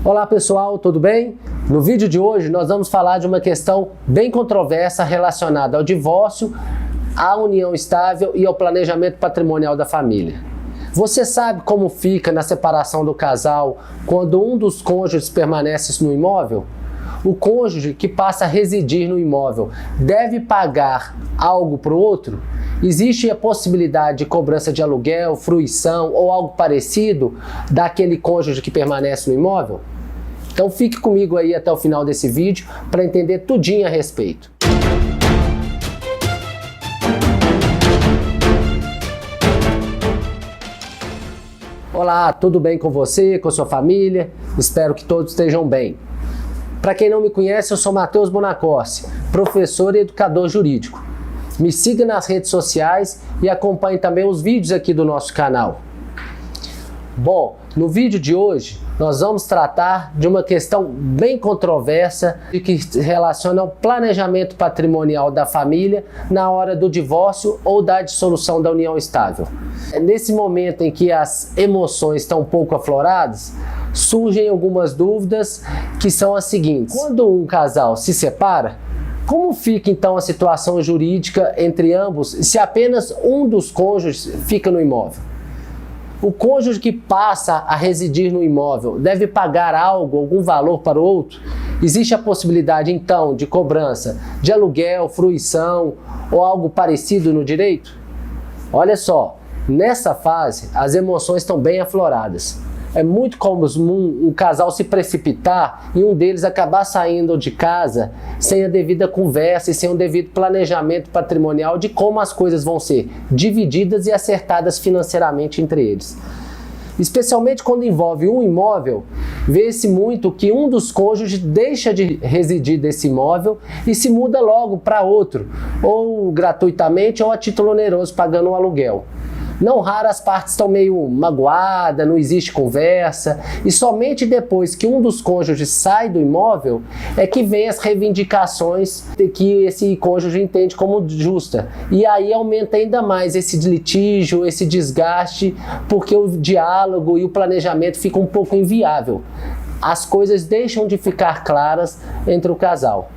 Olá pessoal, tudo bem? No vídeo de hoje nós vamos falar de uma questão bem controversa relacionada ao divórcio, à união estável e ao planejamento patrimonial da família. Você sabe como fica na separação do casal quando um dos cônjuges permanece no imóvel? O cônjuge que passa a residir no imóvel deve pagar algo para o outro? Existe a possibilidade de cobrança de aluguel, fruição ou algo parecido daquele cônjuge que permanece no imóvel? Então fique comigo aí até o final desse vídeo para entender tudinho a respeito. Olá, tudo bem com você, com a sua família? Espero que todos estejam bem. Para quem não me conhece, eu sou Matheus Bonacorsi, professor e educador jurídico. Me siga nas redes sociais e acompanhe também os vídeos aqui do nosso canal. Bom, no vídeo de hoje nós vamos tratar de uma questão bem controversa que se relaciona ao planejamento patrimonial da família na hora do divórcio ou da dissolução da união estável. Nesse momento em que as emoções estão um pouco afloradas, surgem algumas dúvidas que são as seguintes. Quando um casal se separa, como fica então a situação jurídica entre ambos se apenas um dos cônjuges fica no imóvel? O cônjuge que passa a residir no imóvel deve pagar algo, algum valor para o outro? Existe a possibilidade então de cobrança de aluguel, fruição ou algo parecido no direito? Olha só, nessa fase as emoções estão bem afloradas. É muito comum um casal se precipitar e um deles acabar saindo de casa sem a devida conversa e sem o devido planejamento patrimonial de como as coisas vão ser divididas e acertadas financeiramente entre eles. Especialmente quando envolve um imóvel, vê-se muito que um dos cônjuges deixa de residir desse imóvel e se muda logo para outro, ou gratuitamente ou a título oneroso, pagando um aluguel. Não raro as partes estão meio magoadas, não existe conversa, e somente depois que um dos cônjuges sai do imóvel é que vem as reivindicações que esse cônjuge entende como justa. E aí aumenta ainda mais esse litígio, esse desgaste, porque o diálogo e o planejamento ficam um pouco inviável. As coisas deixam de ficar claras entre o casal.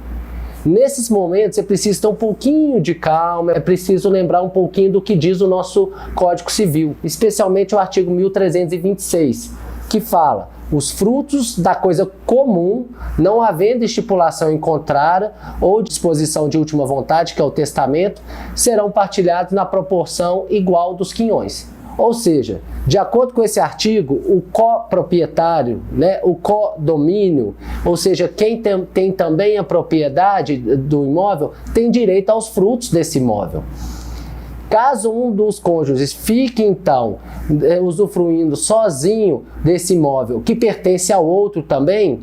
Nesses momentos é preciso ter um pouquinho de calma, é preciso lembrar um pouquinho do que diz o nosso Código Civil, especialmente o artigo 1326, que fala: os frutos da coisa comum, não havendo estipulação em contrária ou disposição de última vontade, que é o testamento, serão partilhados na proporção igual dos quinhões. Ou seja, de acordo com esse artigo, o coproprietário, o codomínio, ou seja, quem tem também a propriedade do imóvel, tem direito aos frutos desse imóvel. Caso um dos cônjuges fique, então, usufruindo sozinho desse imóvel que pertence ao outro também,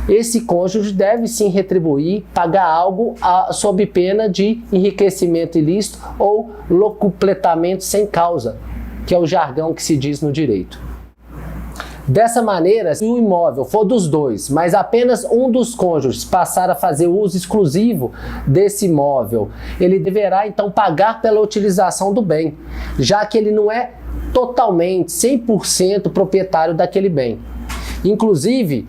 esse cônjuge deve sim retribuir, pagar algo sob pena de enriquecimento ilícito ou locupletamento sem causa, que é o jargão que se diz no direito. Dessa maneira, se o imóvel for dos dois, mas apenas um dos cônjuges passar a fazer uso exclusivo desse imóvel, ele deverá então pagar pela utilização do bem, já que ele não é totalmente, 100% proprietário daquele bem. Inclusive,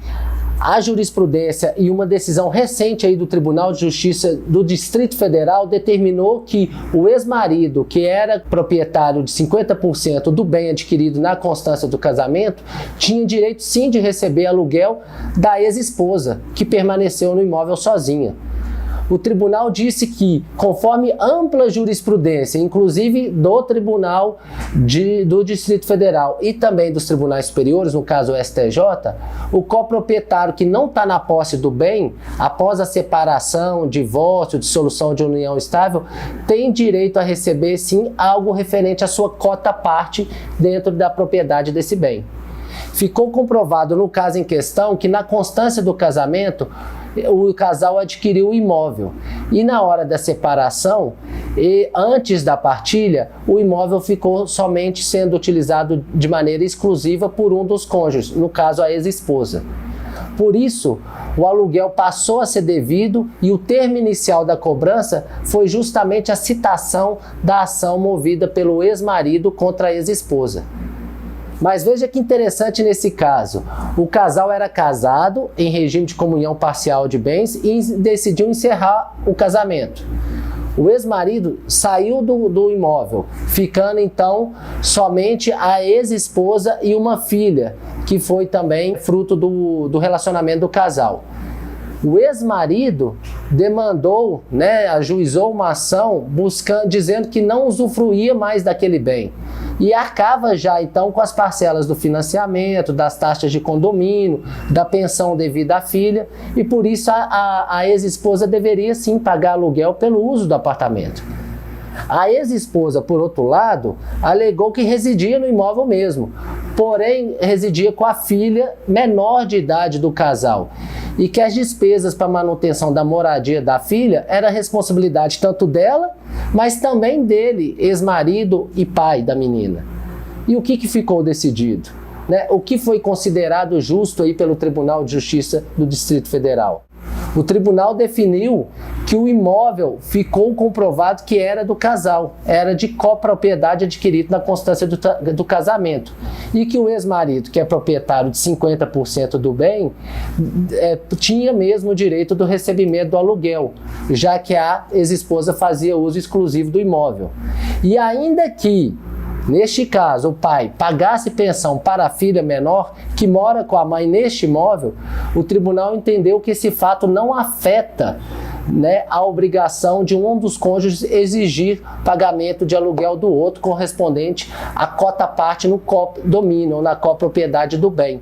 a jurisprudência e uma decisão recente aí do Tribunal de Justiça do Distrito Federal determinou que o ex-marido, que era proprietário de 50% do bem adquirido na constância do casamento, tinha direito sim de receber aluguel da ex-esposa, que permaneceu no imóvel sozinha. O tribunal disse que, conforme ampla jurisprudência, inclusive do Tribunal do Distrito Federal e também dos tribunais superiores, no caso o STJ, o coproprietário que não está na posse do bem, após a separação, divórcio, dissolução de união estável, tem direito a receber sim algo referente à sua cota-parte dentro da propriedade desse bem. Ficou comprovado no caso em questão que na constância do casamento, o casal adquiriu o imóvel e na hora da separação e antes da partilha, o imóvel ficou somente sendo utilizado de maneira exclusiva por um dos cônjuges, no caso a ex-esposa. Por isso, o aluguel passou a ser devido e o termo inicial da cobrança foi justamente a citação da ação movida pelo ex-marido contra a ex-esposa. Mas veja que interessante nesse caso. O casal era casado em regime de comunhão parcial de bens e decidiu encerrar o casamento. O ex-marido saiu do imóvel, ficando então somente a ex-esposa e uma filha, que foi também fruto do relacionamento do casal. O ex-marido demandou, ajuizou uma ação dizendo que não usufruía mais daquele bem e arcava já então com as parcelas do financiamento, das taxas de condomínio, da pensão devida à filha, e por isso a ex-esposa deveria sim pagar aluguel pelo uso do apartamento. A ex-esposa, por outro lado, alegou que residia no imóvel mesmo, porém residia com a filha menor de idade do casal e que as despesas para manutenção da moradia da filha era responsabilidade tanto dela, mas também dele, ex-marido e pai da menina. E o que ficou decidido? O que foi considerado justo aí pelo Tribunal de Justiça do Distrito Federal? O tribunal definiu que o imóvel ficou comprovado que era do casal, era de copropriedade adquirido na constância do casamento, e que o ex-marido, que é proprietário de 50% do bem, tinha mesmo o direito do recebimento do aluguel, já que a ex-esposa fazia uso exclusivo do imóvel. E ainda que neste caso, o pai pagasse pensão para a filha menor que mora com a mãe neste imóvel, o tribunal entendeu que esse fato não afeta a obrigação de um dos cônjuges exigir pagamento de aluguel do outro correspondente à cota parte no codomínio ou na copropriedade do bem.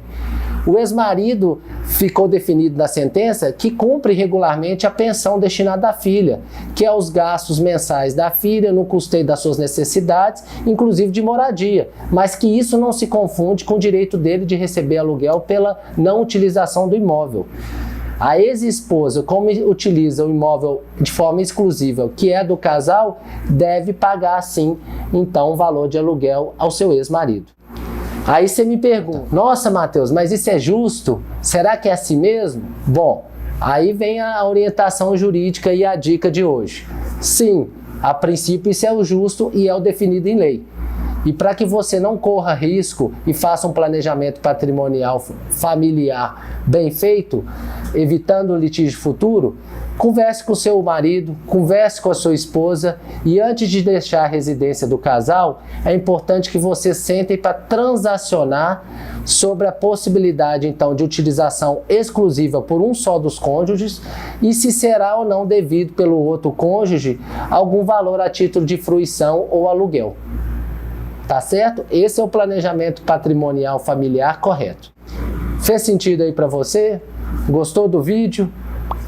O ex-marido ficou definido na sentença que cumpre regularmente a pensão destinada à filha, que é os gastos mensais da filha no custeio das suas necessidades, inclusive de moradia, mas que isso não se confunde com o direito dele de receber aluguel pela não utilização do imóvel. A ex-esposa, como utiliza o imóvel de forma exclusiva, que é do casal, deve pagar sim, então, o valor de aluguel ao seu ex-marido. Aí você me pergunta, nossa, Matheus, mas isso é justo? Será que é assim mesmo? Bom, aí vem a orientação jurídica e a dica de hoje. Sim, a princípio isso é o justo e é o definido em lei. E para que você não corra risco e faça um planejamento patrimonial familiar bem feito, evitando o litígio futuro, converse com o seu marido, converse com a sua esposa e antes de deixar a residência do casal, é importante que vocês sentem para transacionar sobre a possibilidade então de utilização exclusiva por um só dos cônjuges e se será ou não devido pelo outro cônjuge algum valor a título de fruição ou aluguel. Tá certo? Esse é o planejamento patrimonial familiar correto. Fez sentido aí para você? Gostou do vídeo?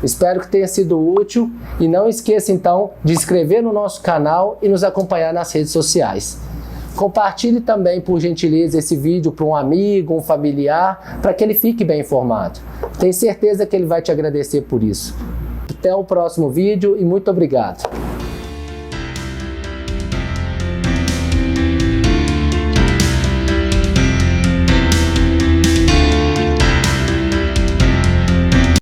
Espero que tenha sido útil e não esqueça então de se inscrever no nosso canal e nos acompanhar nas redes sociais. Compartilhe também, por gentileza, esse vídeo para um amigo, um familiar, para que ele fique bem informado. Tenho certeza que ele vai te agradecer por isso. Até o próximo vídeo e muito obrigado.